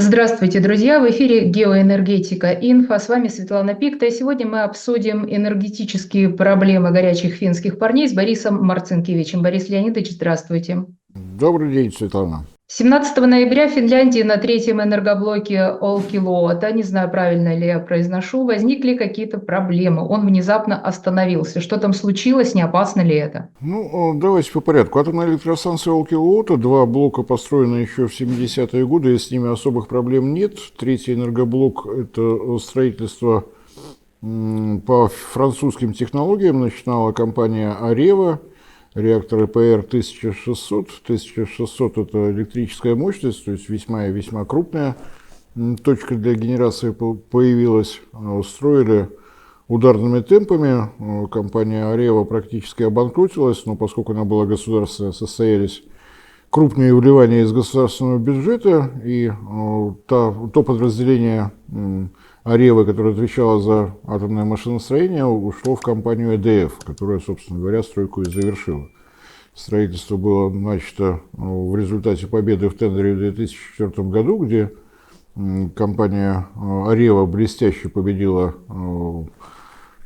Здравствуйте, друзья! В эфире «Геоэнергетика Инфо». С вами Светлана Пикта. И сегодня мы обсудим энергетические проблемы горячих финских парней с Борисом Марцинкевичем. Борис Леонидович, здравствуйте. Добрый день, Светлана. 17 ноября в Финляндии на третьем энергоблоке Olkiluoto, не знаю, правильно ли я произношу, возникли какие-то проблемы. Он внезапно остановился. Что там случилось? Не опасно ли это? Давайте по порядку. Атомная электростанция Olkiluoto, два блока построены еще в 70-е годы, и с ними особых проблем нет. Третий энергоблок – это строительство по французским технологиям. Начинала компания Areva, реактор ЭПР 1600. 1600 – это электрическая мощность, то есть весьма и весьма крупная точка для генерации появилась. Строили ударными темпами. Компания Areva практически обанкротилась, но поскольку она была государственная, состоялись крупные вливания из государственного бюджета, и то подразделение Areva, которое отвечало за атомное машиностроение, ушло в компанию EDF, которая, собственно говоря, стройку и завершила. Строительство было начато в результате победы в тендере в 2004 году, где компания Areva блестяще победила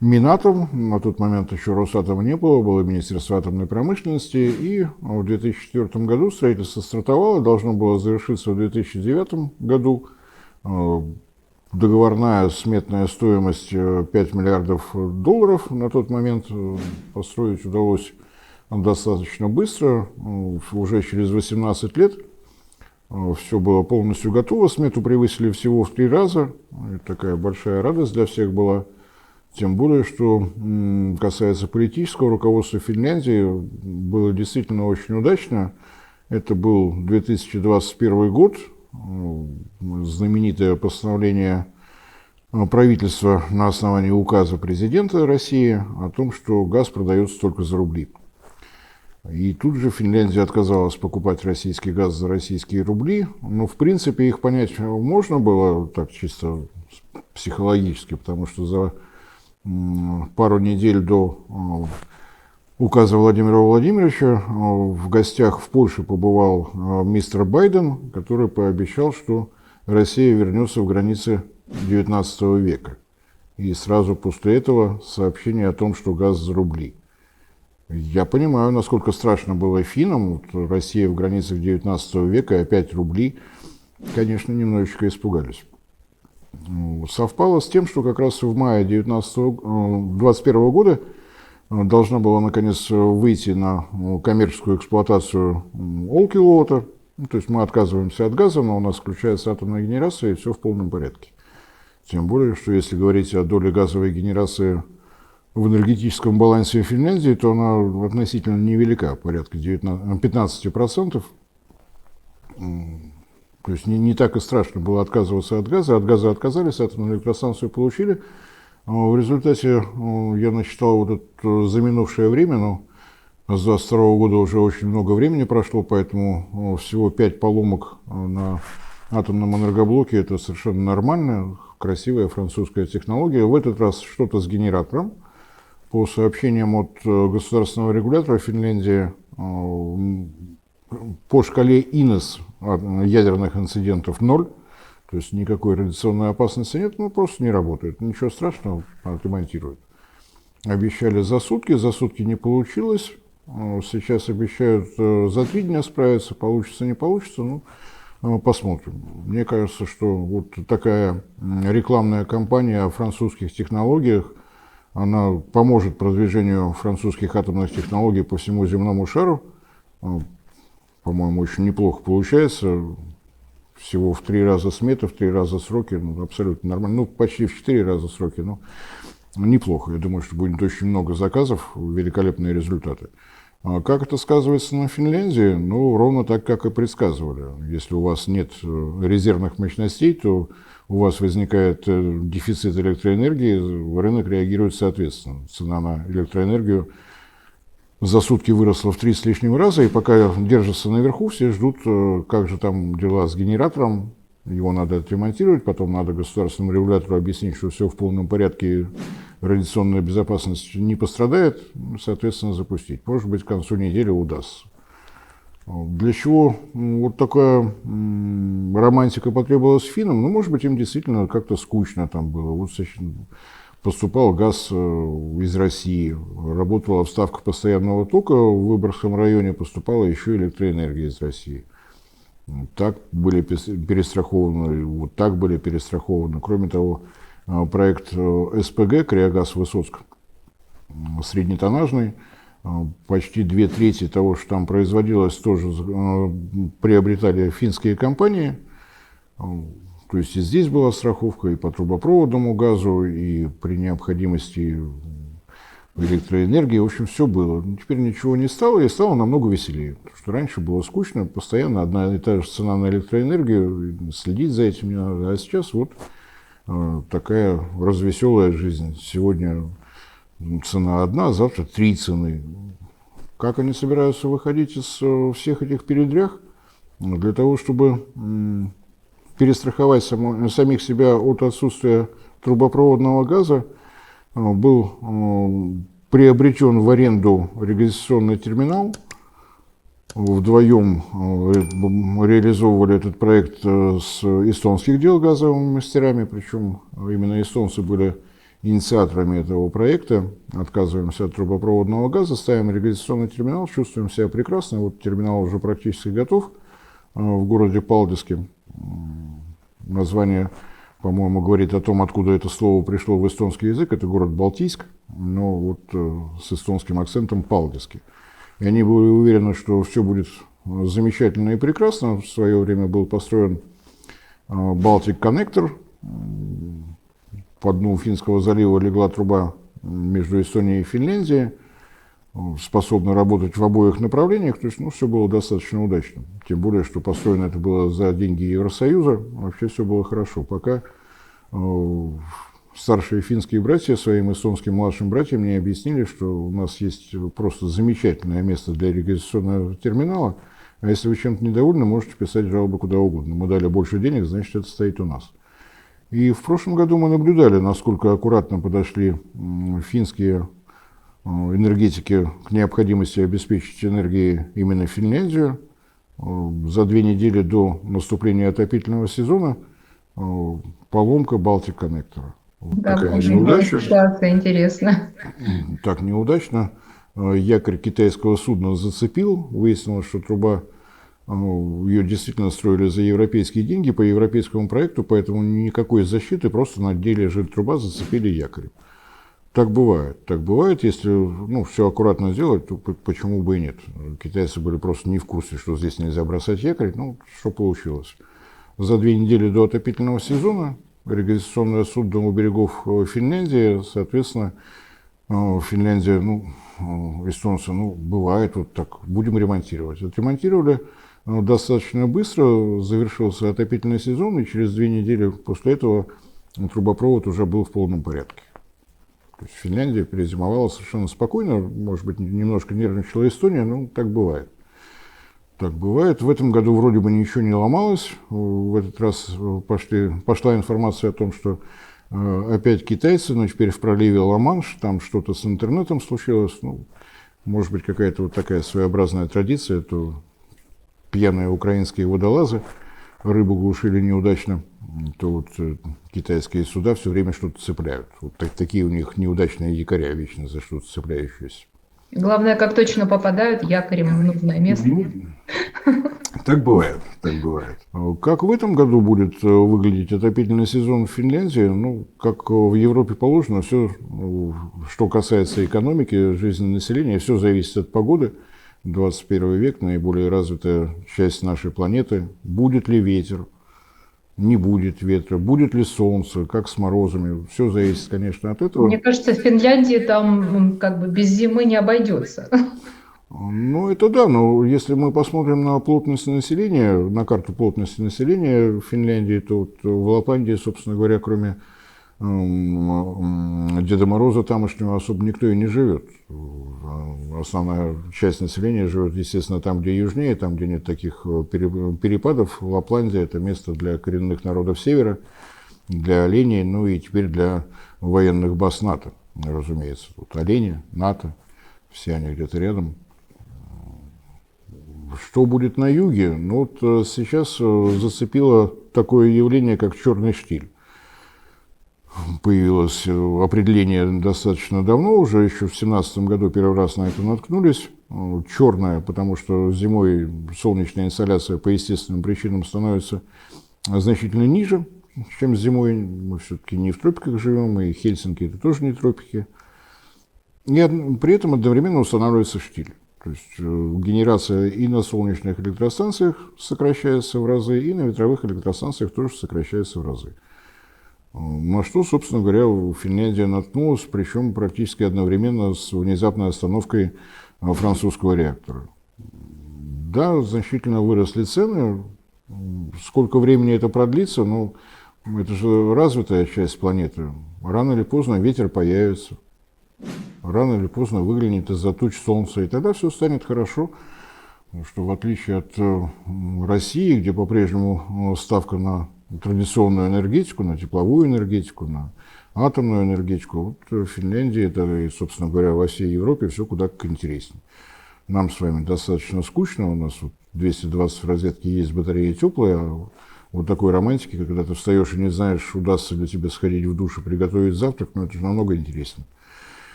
Минатом. На тот момент еще Росатома не было, было Министерство атомной промышленности. И в 2004 году строительство стартовало, должно было завершиться в 2009 году. Договорная сметная стоимость 5 миллиардов долларов. На тот момент построить удалось достаточно быстро, уже через 18 лет. Все было полностью готово, смету превысили всего в 3 раза. Это такая большая радость для всех была. Тем более, что касается политического руководства Финляндии, было действительно очень удачно. Это был 2021 год, знаменитое постановление правительства на основании указа президента России о том, что газ продается только за рубли. И тут же Финляндия отказалась покупать российский газ за российские рубли. Но, в принципе, их понять можно было так чисто психологически, потому что за пару недель до указа Владимира Владимировича в гостях в Польше побывал мистер Байден, который пообещал, что Россия вернется в границы XIX века. И сразу после этого сообщение о том, что газ за рубли. Я понимаю, насколько страшно было финнам. Вот Россия в границах XIX века и опять рубли. Конечно, немножечко испугались. Совпало с тем, что как раз в мае 2021 года должна была наконец выйти на коммерческую эксплуатацию Olkiluoto. То есть мы отказываемся от газа, но у нас включается атомная генерация, и все в полном порядке. Тем более, что если говорить о доле газовой генерации в энергетическом балансе Финляндии, то она относительно невелика, порядка 15%. То есть не так и страшно было отказываться от газа. От газа отказались, атомную электростанцию получили. В результате я насчитал вот это за минувшее время, но с 22 года уже очень много времени прошло, поэтому всего 5 поломок на атомном энергоблоке – это совершенно нормально, красивая французская технология. В этот раз что-то с генератором. По сообщениям от государственного регулятора Финляндии, по шкале ИНЕС ядерных инцидентов 0, то есть никакой радиационной опасности нет, но просто не работает. Ничего страшного, отремонтируют. Обещали за сутки не получилось. Сейчас обещают за 3 дня справиться, получится, не получится, посмотрим. Мне кажется, что вот такая рекламная кампания о французских технологиях, она поможет продвижению французских атомных технологий по всему земному шару. По-моему, очень неплохо получается. Всего в 3 раза смета, в 3 раза сроки. Абсолютно нормально. Почти в 4 раза сроки. Но неплохо. Я думаю, что будет очень много заказов. Великолепные результаты. Как это сказывается на Финляндии? Ровно так, как и предсказывали. Если у вас нет резервных мощностей, то у вас возникает дефицит электроэнергии, рынок реагирует соответственно. Цена на электроэнергию за сутки выросла в 3 с лишним раза, и пока держится наверху, все ждут, как же там дела с генератором. Его надо отремонтировать, потом надо государственному регулятору объяснить, что все в полном порядке, радиационная безопасность не пострадает, соответственно, запустить. Может быть, к концу недели удастся. Для чего вот такая романтика потребовалась финнам? Ну, может быть, им действительно как-то скучно там было. Вот поступал газ из России, работала вставка постоянного тока, в Выборгском районе поступала еще электроэнергия из России. Так были перестрахованы, вот так были перестрахованы. Кроме того, проект СПГ «Криогаз-Высоцк» среднетоннажный, почти 2/3 того, что там производилось, тоже приобретали финские компании. То есть и здесь была страховка и по трубопроводному газу, и при необходимости электроэнергии. В общем, все было. Но теперь ничего не стало, и стало намного веселее. Потому что раньше было скучно, постоянно одна и та же цена на электроэнергию, следить за этим не надо. А сейчас вот такая развеселая жизнь. Сегодня цена одна, завтра 3 цены. Как они собираются выходить из всех этих передряг? Для того, чтобы перестраховать самих себя от отсутствия трубопроводного газа, был приобретен в аренду регистрационный терминал. Вдвоем реализовывали этот проект с эстонских дел газовыми мастерами, причем именно эстонцы были инициаторами этого проекта. Отказываемся от трубопроводного газа, ставим регистрационный терминал, чувствуем себя прекрасно. Вот терминал уже практически готов в городе Палдиске. Название, по-моему, говорит о том, откуда это слово пришло в эстонский язык. Это город Балтийск, но вот с эстонским акцентом Палдиски. И они были уверены, что все будет замечательно и прекрасно. В свое время был построен Baltic Connector. По дну Финского залива легла труба между Эстонией и Финляндией, способна работать в обоих направлениях. То есть, все было достаточно удачно. Тем более, что построено это было за деньги Евросоюза. Вообще все было хорошо. Пока старшие финские братья своим эстонским младшим братьям не объяснили, что у нас есть просто замечательное место для регистрационного терминала, а если вы чем-то недовольны, можете писать жалобы куда угодно. Мы дали больше денег, значит, это стоит у нас. И в прошлом году мы наблюдали, насколько аккуратно подошли финские энергетики к необходимости обеспечить энергией именно Финляндию. За 2 недели до наступления отопительного сезона поломка Baltic Connector. Вот Да, такая очень неудача. ситуация интересно. Так неудачно. Якорь китайского судна зацепил. Выяснилось, что труба, ее действительно строили за европейские деньги по европейскому проекту, поэтому никакой защиты, просто на деле лежит труба, зацепили якорь. Так бывает. Так бывает, если все аккуратно сделать, то почему бы и нет. Китайцы были просто не в курсе, что здесь нельзя бросать якорь. Что получилось. За 2 недели до отопительного сезона регистрационное судно у берегов Финляндии, соответственно, Финляндия, эстонцы, бывает вот так, будем ремонтировать. Отремонтировали достаточно быстро, завершился отопительный сезон, и через 2 недели после этого трубопровод уже был в полном порядке. То есть Финляндия перезимовала совершенно спокойно, может быть, немножко нервничала Эстония, но так бывает. Так бывает. В этом году вроде бы ничего не ломалось. В этот раз пошла информация о том, что опять китайцы, но теперь в проливе Ла-Манш, там что-то с интернетом случилось. Может быть, какая-то вот такая своеобразная традиция, то пьяные украинские водолазы рыбу глушили неудачно, то вот китайские суда все время что-то цепляют. Вот такие у них неудачные якоря, вечно за что-то цепляющиеся. Главное, как точно попадают якорем в нужное место. Так бывает, так бывает. Как в этом году будет выглядеть отопительный сезон в Финляндии? Как в Европе положено, все, что касается экономики, жизни населения, все зависит от погоды. 21 век, наиболее развитая часть нашей планеты. Будет ли ветер? Не будет ветра, будет ли солнце, как с морозами. Все зависит, конечно, от этого. Мне кажется, в Финляндии там без зимы не обойдется. Это да, но если мы посмотрим на плотность населения, на карту плотности населения в Финляндии, то вот в Лапландии, собственно говоря, кроме Деда Мороза тамошнего особо никто и не живет. Основная часть населения живет, естественно, там, где южнее, там, где нет таких перепадов. Лапландия – это место для коренных народов севера, для оленей, и теперь для военных баз НАТО, разумеется. Тут олени, НАТО, все они где-то рядом. Что будет на юге? Ну, вот сейчас зацепило такое явление, как черный штиль. Появилось определение достаточно давно, уже еще в 2017 году первый раз на это наткнулись. Черное, потому что зимой солнечная инсоляция по естественным причинам становится значительно ниже, чем зимой. Мы все-таки не в тропиках живем, и Хельсинки это тоже не тропики. И при этом одновременно устанавливается штиль. То есть генерация и на солнечных электростанциях сокращается в разы, и на ветровых электростанциях тоже сокращается в разы. На что, собственно говоря, Финляндия наткнулась, причем практически одновременно с внезапной остановкой французского реактора. Да, значительно выросли цены. Сколько времени это продлится, ну, это же развитая часть планеты. Рано или поздно ветер появится. Рано или поздно выглянет из-за туч солнца, и тогда все станет хорошо. Потому что в отличие от России, где по-прежнему ставка на традиционную энергетику, на тепловую энергетику, на атомную энергетику, вот в Финляндии, это и, собственно говоря, во всей Европе все куда как интереснее. Нам с вами достаточно скучно, у нас вот 220 в розетке есть батарея теплая, а вот такой романтики, когда ты встаешь и не знаешь, удастся ли тебе сходить в душ и приготовить завтрак, но это же намного интереснее.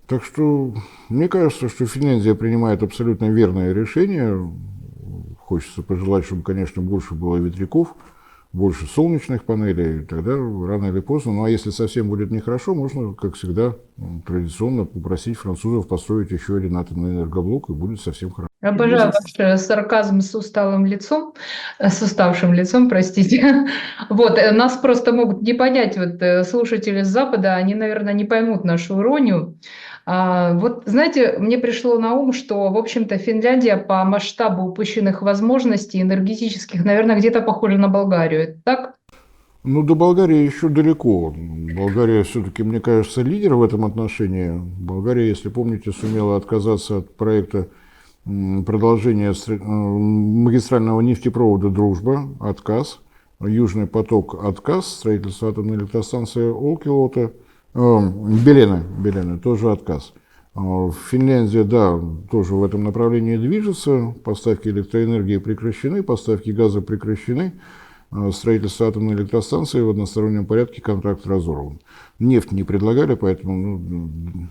Так что мне кажется, что Финляндия принимает абсолютно верное решение. Хочется пожелать, чтобы, конечно, больше было ветряков, больше солнечных панелей, тогда рано или поздно, ну а если совсем будет нехорошо, можно, как всегда, традиционно попросить французов построить еще один атомный энергоблок, и будет совсем хорошо. Обожаю ваш сарказм с усталым лицом, с уставшим лицом, простите. Вот, нас просто могут не понять, вот слушатели с Запада, они, наверное, не поймут нашу иронию. Вот, знаете, мне пришло на ум, что, в общем-то, Финляндия по масштабу упущенных возможностей энергетических, наверное, где-то похожа на Болгарию. Это так? Ну, до Болгарии еще далеко. Болгария все-таки, мне кажется, лидер в этом отношении. Болгария, если помните, сумела отказаться от проекта продолжения магистрального нефтепровода «Дружба», отказ. Южный поток, отказ. Строительство атомной электростанции Олкилота. Белены, тоже отказ. Финляндия, да, тоже в этом направлении движется. Поставки электроэнергии прекращены, поставки газа прекращены. Строительство атомной электростанции в одностороннем порядке, контракт разорван. Нефть не предлагали, поэтому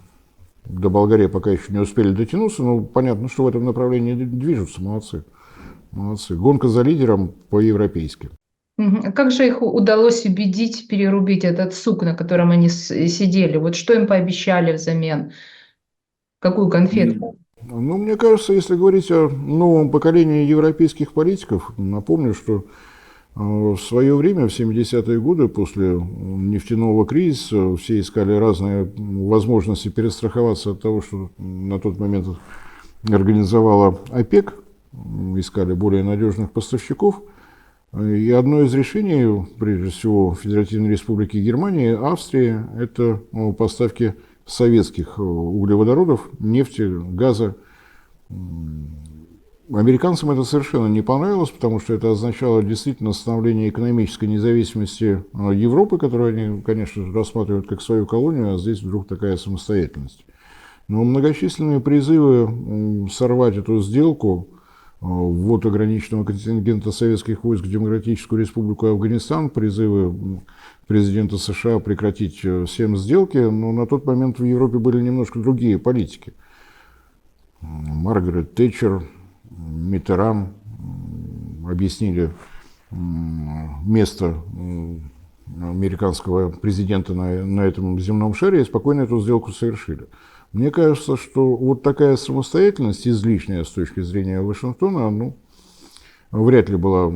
до Болгарии пока еще не успели дотянуться, но понятно, что в этом направлении движутся, молодцы. Молодцы. Гонка за лидером по-европейски. А как же их удалось убедить перерубить этот сук, на котором они сидели? Вот что им пообещали взамен? Какую конфетку? Ну, мне кажется, если говорить о новом поколении европейских политиков, напомню, что в свое время, в 70-е годы, после нефтяного кризиса, все искали разные возможности перестраховаться от того, что на тот момент организовала ОПЕК, искали более надежных поставщиков. И одно из решений, прежде всего, Федеративной Республики Германии, Австрии, это поставки советских углеводородов, нефти, газа. Американцам это совершенно не понравилось, потому что это означало действительно становление экономической независимости Европы, которую они, конечно же, рассматривают как свою колонию, а здесь вдруг такая самостоятельность. Но многочисленные призывы сорвать эту сделку, ввод ограниченного контингента советских войск в Демократическую Республику Афганистан, призывы президента США прекратить всем сделки, но на тот момент в Европе были немножко другие политики. Маргарет Тэтчер, Миттеран объяснили место американского президента на этом земном шаре и спокойно эту сделку совершили. Мне кажется, что вот такая самостоятельность, излишняя с точки зрения Вашингтона, ну, вряд ли была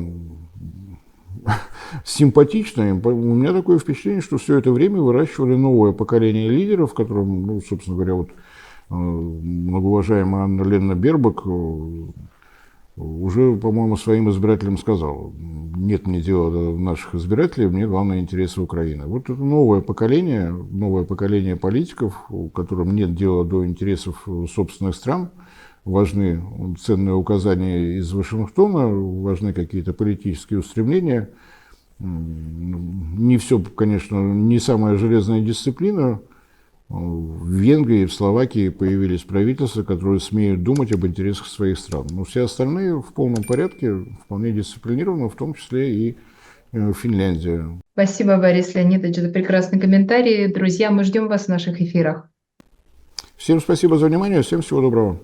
симпатичной. У меня такое впечатление, что все это время выращивали новое поколение лидеров, которым, ну, собственно говоря, вот многоуважаемая Анна Ленна Бербак уже, по-моему, своим избирателям сказала: нет мне дела до наших избирателей, мне главное интересы Украины. Вот это новое поколение политиков, которым нет дела до интересов собственных стран, важны ценные указания из Вашингтона, важны какие-то политические устремления. Не все, конечно, не самая железная дисциплина, В Венгрии, в Словакии появились правительства, которые смеют думать об интересах своих стран. Но все остальные в полном порядке, вполне дисциплинированы, в том числе и Финляндия. Спасибо, Борис Леонидович, за прекрасный комментарий. Друзья, мы ждем вас в наших эфирах. Всем спасибо за внимание, всем всего доброго.